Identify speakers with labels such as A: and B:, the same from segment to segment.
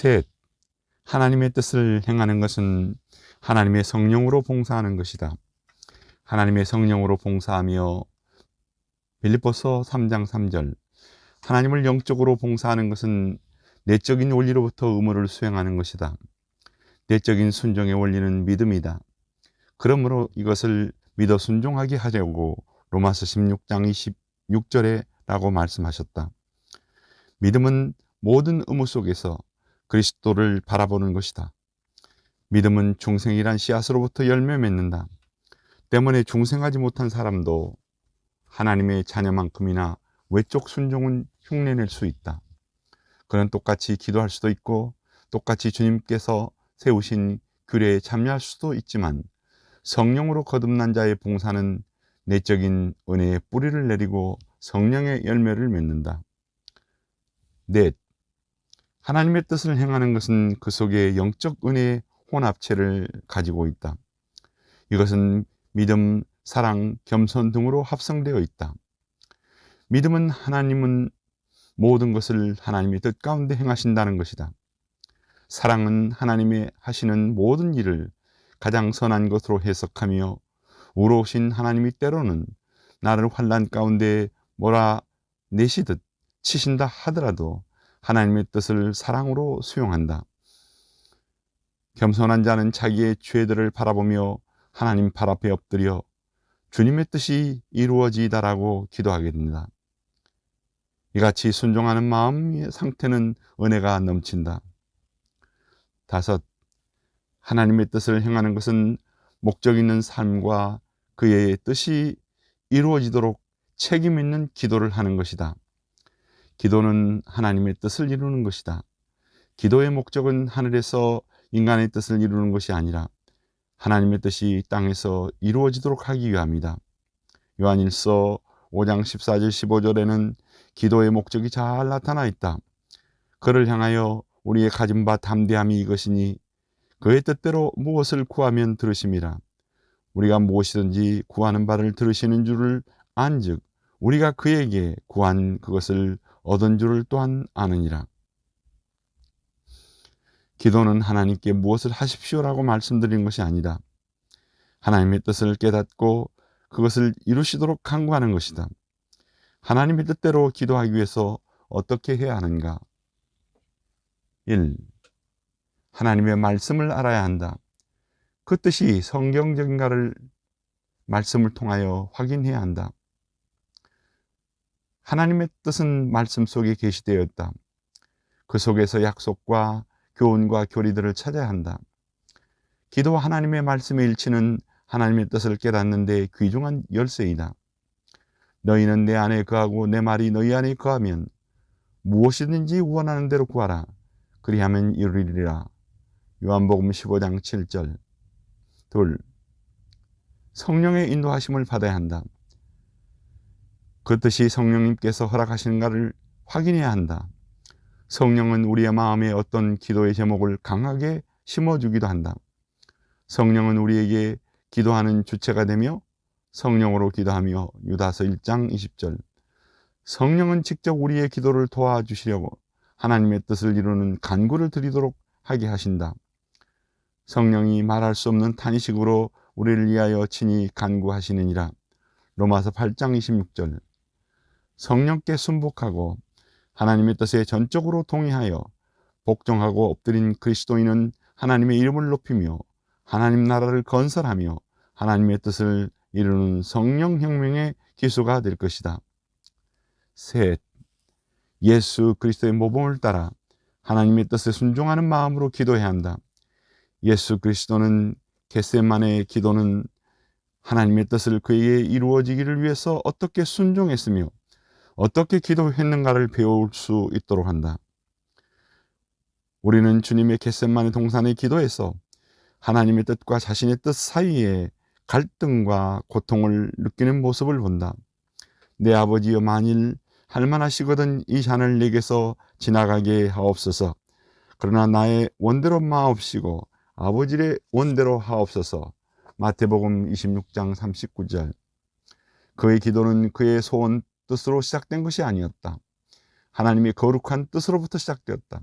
A: 셋, 하나님의 뜻을 행하는 것은 하나님의 성령으로 봉사하는 것이다. 하나님의 성령으로 봉사하며 빌립보서 3장 3절, 하나님을 영적으로 봉사하는 것은 내적인 원리로부터 의무를 수행하는 것이다. 내적인 순종의 원리는 믿음이다. 그러므로 이것을 믿어 순종하게 하려고 로마서 16장 26절에 라고 말씀하셨다. 믿음은 모든 의무 속에서 그리스도를 바라보는 것이다. 믿음은 중생이란 씨앗으로부터 열매 맺는다. 때문에 중생하지 못한 사람도 하나님의 자녀만큼이나 외적 순종은 흉내낼 수 있다. 그는 똑같이 기도할 수도 있고 똑같이 주님께서 세우신 규례에 참여할 수도 있지만 성령으로 거듭난 자의 봉사는 내적인 은혜의 뿌리를 내리고 성령의 열매를 맺는다. 넷, 하나님의 뜻을 행하는 것은 그 속에 영적 은혜의 혼합체를 가지고 있다. 이것은 믿음, 사랑, 겸손 등으로 합성되어 있다. 믿음은 하나님은 모든 것을 하나님의 뜻 가운데 행하신다는 것이다. 사랑은 하나님의 하시는 모든 일을 가장 선한 것으로 해석하며 우로우신 하나님이 때로는 나를 환난 가운데 몰아내시듯 치신다 하더라도 하나님의 뜻을 사랑으로 수용한다. 겸손한 자는 자기의 죄들을 바라보며 하나님 발 앞에 엎드려 주님의 뜻이 이루어지이다라고 기도하게 됩니다. 이같이 순종하는 마음의 상태는 은혜가 넘친다. 다섯, 하나님의 뜻을 행하는 것은 목적 있는 삶과 그의 뜻이 이루어지도록 책임 있는 기도를 하는 것이다. 기도는 하나님의 뜻을 이루는 것이다. 기도의 목적은 하늘에서 인간의 뜻을 이루는 것이 아니라 하나님의 뜻이 땅에서 이루어지도록 하기 위함이다. 요한일서 5장 14절 15절에는 기도의 목적이 잘 나타나 있다. 그를 향하여 우리의 가진 바 담대함이 이것이니 그의 뜻대로 무엇을 구하면 들으심이라. 우리가 무엇이든지 구하는 바를 들으시는 줄을 안즉 우리가 그에게 구한 그것을 얻은 줄을 또한 아느니라. 기도는 하나님께 무엇을 하십시오라고 말씀드린 것이 아니다. 하나님의 뜻을 깨닫고 그것을 이루시도록 간구하는 것이다. 하나님의 뜻대로 기도하기 위해서 어떻게 해야 하는가? 1. 하나님의 말씀을 알아야 한다. 그 뜻이 성경적인가를 말씀을 통하여 확인해야 한다. 하나님의 뜻은 말씀 속에 계시되어 있다. 그 속에서 약속과 교훈과 교리들을 찾아야 한다. 기도와 하나님의 말씀의 일치는 하나님의 뜻을 깨닫는 데 귀중한 열쇠이다. 너희는 내 안에 거하고 내 말이 너희 안에 거하면 무엇이든지 원하는 대로 구하라. 그리하면 이루리라. 요한복음 15장 7절. 2. 성령의 인도하심을 받아야 한다. 그 뜻이 성령님께서 허락하시는가를 확인해야 한다. 성령은 우리의 마음에 어떤 기도의 제목을 강하게 심어주기도 한다. 성령은 우리에게 기도하는 주체가 되며 성령으로 기도하며 유다서 1장 20절. 성령은 직접 우리의 기도를 도와주시려고 하나님의 뜻을 이루는 간구를 드리도록 하게 하신다. 성령이 말할 수 없는 탄식으로 우리를 위하여 친히 간구하시느니라. 로마서 8장 26절. 성령께 순복하고 하나님의 뜻에 전적으로 동의하여 복종하고 엎드린 그리스도인은 하나님의 이름을 높이며 하나님 나라를 건설하며 하나님의 뜻을 이루는 성령혁명의 기수가 될 것이다. 셋, 예수 그리스도의 모범을 따라 하나님의 뜻에 순종하는 마음으로 기도해야 한다. 예수 그리스도는 겟세마네의 기도는 하나님의 뜻을 그에게 이루어지기를 위해서 어떻게 순종했으며 어떻게 기도했는가를 배울 수 있도록 한다. 우리는 주님의 겟세마네 동산의 기도에서 하나님의 뜻과 자신의 뜻 사이에 갈등과 고통을 느끼는 모습을 본다. 내 아버지여 만일 할만하시거든 이 잔을 내게서 지나가게 하옵소서. 그러나 나의 원대로 마옵시고 아버지의 원대로 하옵소서. 마태복음 26장 39절. 그의 기도는 그의 소원 뜻으로 시작된 것이 아니었다. 하나님의 거룩한 뜻으로부터 시작되었다.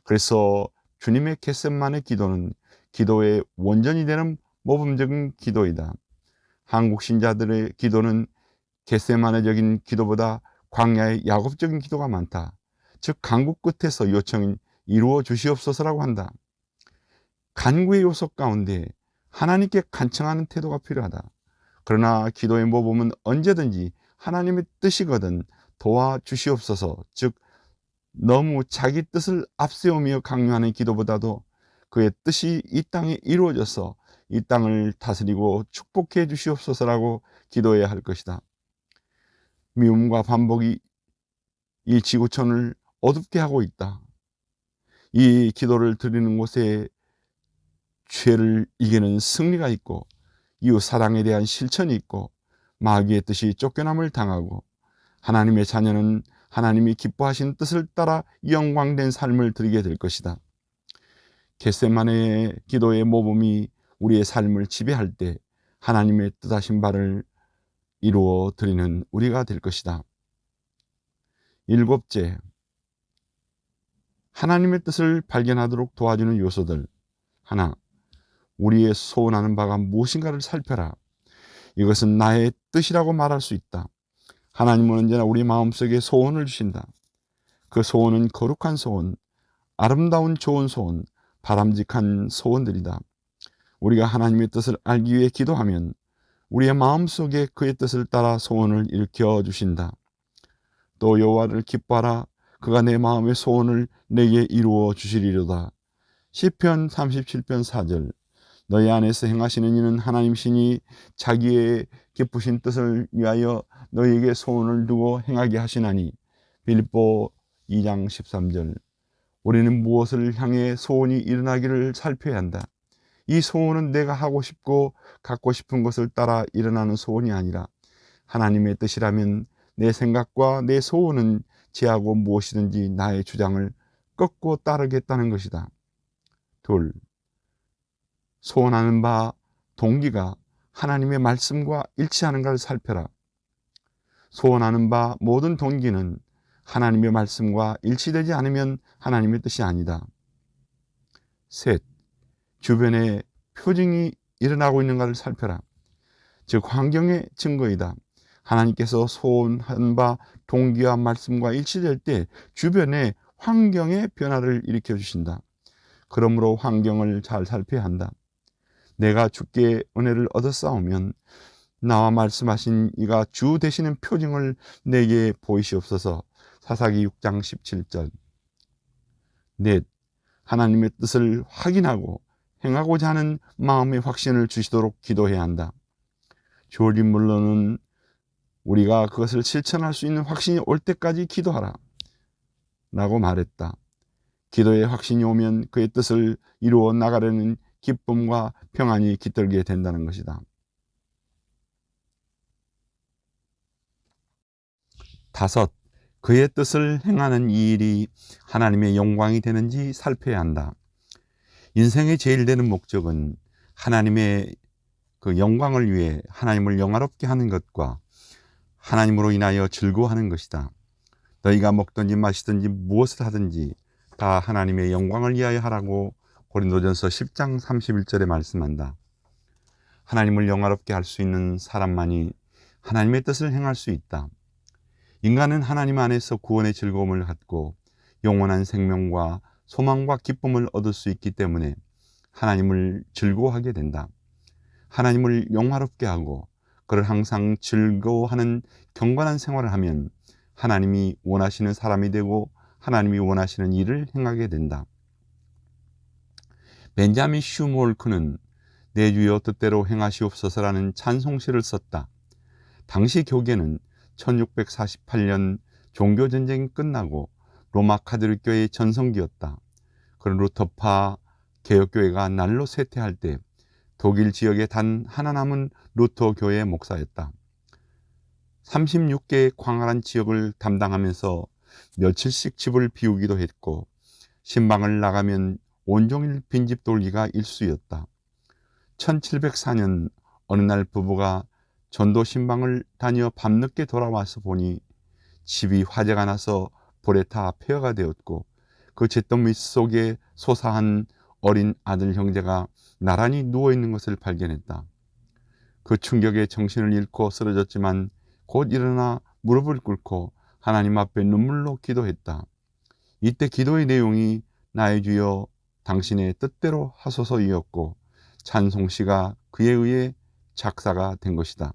A: 그래서 주님의 겟셋만의 기도는 기도의 원전이 되는 모범적인 기도이다. 한국 신자들의 기도는 겟세마네적인 기도보다 광야의 야곱적인 기도가 많다. 즉 강국 끝에서 요청인 이루어 주시옵소서라고 한다. 간구의 요소 가운데 하나님께 간청하는 태도가 필요하다. 그러나 기도의 모범은 언제든지 하나님의 뜻이거든 도와주시옵소서, 즉 너무 자기 뜻을 앞세우며 강요하는 기도보다도 그의 뜻이 이 땅에 이루어져서 이 땅을 다스리고 축복해 주시옵소서라고 기도해야 할 것이다. 미움과 반복이 이 지구촌을 어둡게 하고 있다. 이 기도를 드리는 곳에 죄를 이기는 승리가 있고 이웃 사랑에 대한 실천이 있고 마귀의 뜻이 쫓겨남을 당하고 하나님의 자녀는 하나님이 기뻐하신 뜻을 따라 영광된 삶을 드리게 될 것이다. 겟세마네의 기도의 모범이 우리의 삶을 지배할 때 하나님의 뜻하신 바를 이루어 드리는 우리가 될 것이다. 일곱째, 하나님의 뜻을 발견하도록 도와주는 요소들. 하나, 우리의 소원하는 바가 무엇인가를 살펴라. 이것은 나의 뜻이라고 말할 수 있다. 하나님은 언제나 우리 마음속에 소원을 주신다. 그 소원은 거룩한 소원, 아름다운 좋은 소원, 바람직한 소원들이다. 우리가 하나님의 뜻을 알기 위해 기도하면 우리의 마음속에 그의 뜻을 따라 소원을 일으켜 주신다. 또 여호와를 기뻐하라. 그가 내 마음의 소원을 내게 이루어 주시리로다. 시편 37편 4절. 너희 안에서 행하시는 이는 하나님이시니 자기의 기쁘신 뜻을 위하여 너희에게 소원을 두고 행하게 하시나니. 빌립보 2장 13절. 우리는 무엇을 향해 소원이 일어나기를 살펴야 한다. 이 소원은 내가 하고 싶고 갖고 싶은 것을 따라 일어나는 소원이 아니라 하나님의 뜻이라면 내 생각과 내 소원은 제하고 무엇이든지 나의 주장을 꺾고 따르겠다는 것이다. 둘, 소원하는 바 동기가 하나님의 말씀과 일치하는가를 살펴라. 소원하는 바 모든 동기는 하나님의 말씀과 일치되지 않으면 하나님의 뜻이 아니다. 셋, 주변에 표징이 일어나고 있는가를 살펴라. 즉 환경의 증거이다. 하나님께서 소원한 바 동기와 말씀과 일치될 때 주변에 환경의 변화를 일으켜 주신다. 그러므로 환경을 잘 살펴야 한다. 내가 주께 은혜를 얻었사오면 나와 말씀하신 이가 주 되시는 표징을 내게 보이시옵소서. 사사기 6장 17절. 넷, 하나님의 뜻을 확인하고 행하고자 하는 마음의 확신을 주시도록 기도해야 한다. 조지 물러는 우리가 그것을 실천할 수 있는 확신이 올 때까지 기도하라 라고 말했다. 기도의 확신이 오면 그의 뜻을 이루어 나가려는 기쁨과 평안이 깃들게 된다는 것이다. 다섯, 그의 뜻을 행하는 이 일이 하나님의 영광이 되는지 살펴야 한다. 인생의 제일 되는 목적은 하나님의 그 영광을 위해 하나님을 영화롭게 하는 것과 하나님으로 인하여 즐거워하는 것이다. 너희가 먹든지 마시든지 무엇을 하든지 다 하나님의 영광을 위하여 하라고 고린도전서 10장 31절에 말씀한다. 하나님을 영화롭게 할 수 있는 사람만이 하나님의 뜻을 행할 수 있다. 인간은 하나님 안에서 구원의 즐거움을 갖고 영원한 생명과 소망과 기쁨을 얻을 수 있기 때문에 하나님을 즐거워하게 된다. 하나님을 영화롭게 하고 그를 항상 즐거워하는 경건한 생활을 하면 하나님이 원하시는 사람이 되고 하나님이 원하시는 일을 행하게 된다. 벤자민 슈몰크는 내 주여 뜻대로 행하시옵소서라는 찬송시를 썼다. 당시 교계는 1648년 종교전쟁이 끝나고 로마 카톨릭교회의 전성기였다. 그런 루터파 개혁교회가 날로 쇠퇴할 때 독일 지역에 단 하나 남은 루터 교회의 목사였다. 36개의 광활한 지역을 담당하면서 며칠씩 집을 비우기도 했고 신방을 나가면 온종일 빈집 돌기가 일수였다. 1704년 어느 날 부부가 전도 신방을 다녀 밤늦게 돌아와서 보니 집이 화재가 나서 불에 타 폐허가 되었고 그 잿더미 속에 소사한 어린 아들 형제가 나란히 누워있는 것을 발견했다. 그 충격에 정신을 잃고 쓰러졌지만 곧 일어나 무릎을 꿇고 하나님 앞에 눈물로 기도했다. 이때 기도의 내용이 나의 주여 당신의 뜻대로 하소서이었고 찬송시가 그에 의해 작사가 된 것이다.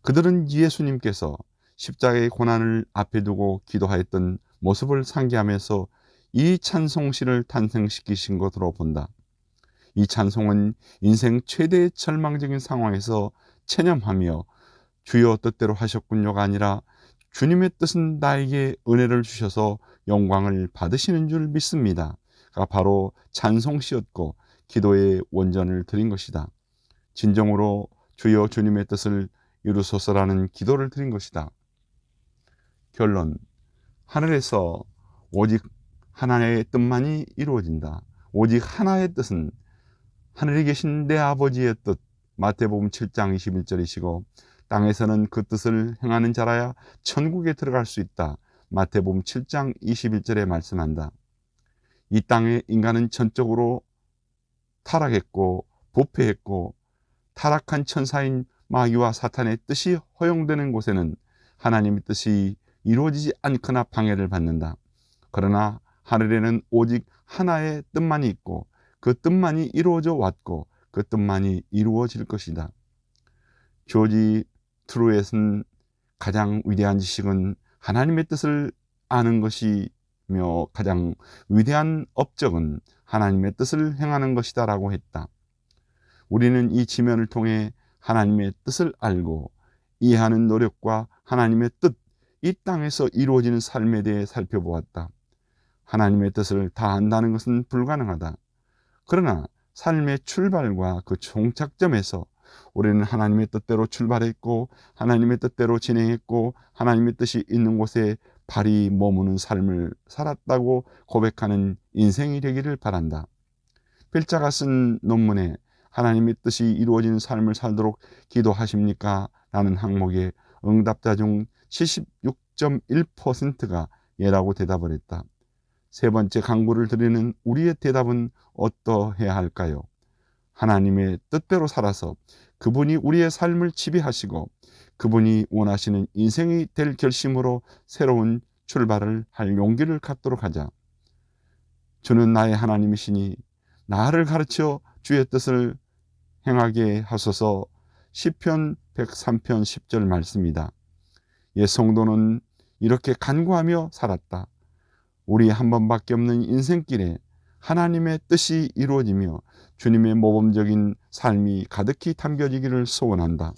A: 그들은 예수님께서 십자가의 고난을 앞에 두고 기도하였던 모습을 상기하면서 이 찬송시를 탄생시키신 것으로 본다. 이 찬송은 인생 최대의 절망적인 상황에서 체념하며 주여 뜻대로 하셨군요가 아니라 주님의 뜻은 나에게 은혜를 주셔서 영광을 받으시는 줄 믿습니다. 가 바로 찬송시였고 기도의 원전을 드린 것이다. 진정으로 주여 주님의 뜻을 이루소서라는 기도를 드린 것이다. 결론, 하늘에서 오직 하나의 뜻만이 이루어진다. 오직 하나의 뜻은 하늘에 계신 내 아버지의 뜻, 마태복음 7장 21절이시고 땅에서는 그 뜻을 행하는 자라야 천국에 들어갈 수 있다. 마태복음 7장 21절에 말씀한다. 이 땅에 인간은 전적으로 타락했고 부패했고 타락한 천사인 마귀와 사탄의 뜻이 허용되는 곳에는 하나님의 뜻이 이루어지지 않거나 방해를 받는다. 그러나 하늘에는 오직 하나의 뜻만이 있고 그 뜻만이 이루어져 왔고 그 뜻만이 이루어질 것이다. 조지 트루엣은 가장 위대한 지식은 하나님의 뜻을 아는 것이며 가장 위대한 업적은 하나님의 뜻을 행하는 것이다 라고 했다. 우리는 이 지면을 통해 하나님의 뜻을 알고 이해하는 노력과 하나님의 뜻, 이 땅에서 이루어지는 삶에 대해 살펴보았다. 하나님의 뜻을 다 안다는 것은 불가능하다. 그러나 삶의 출발과 그 종착점에서 우리는 하나님의 뜻대로 출발했고 하나님의 뜻대로 진행했고 하나님의 뜻이 있는 곳에 발이 머무는 삶을 살았다고 고백하는 인생이 되기를 바란다. 필자가 쓴 논문에 하나님의 뜻이 이루어지는 삶을 살도록 기도하십니까? 라는 항목에 응답자 중 76.1%가 예라고 대답을 했다. 세 번째 강구를 드리는 우리의 대답은 어떠해야 할까요? 하나님의 뜻대로 살아서 그분이 우리의 삶을 지배하시고 그분이 원하시는 인생이 될 결심으로 새로운 출발을 할 용기를 갖도록 하자. 주는 나의 하나님이시니 나를 가르쳐 주의 뜻을 행하게 하소서. 시편 103편 10절 말씀이다. 옛 성도는 이렇게 간구하며 살았다. 우리 한 번밖에 없는 인생길에 하나님의 뜻이 이루어지며 주님의 모범적인 삶이 가득히 담겨지기를 소원한다.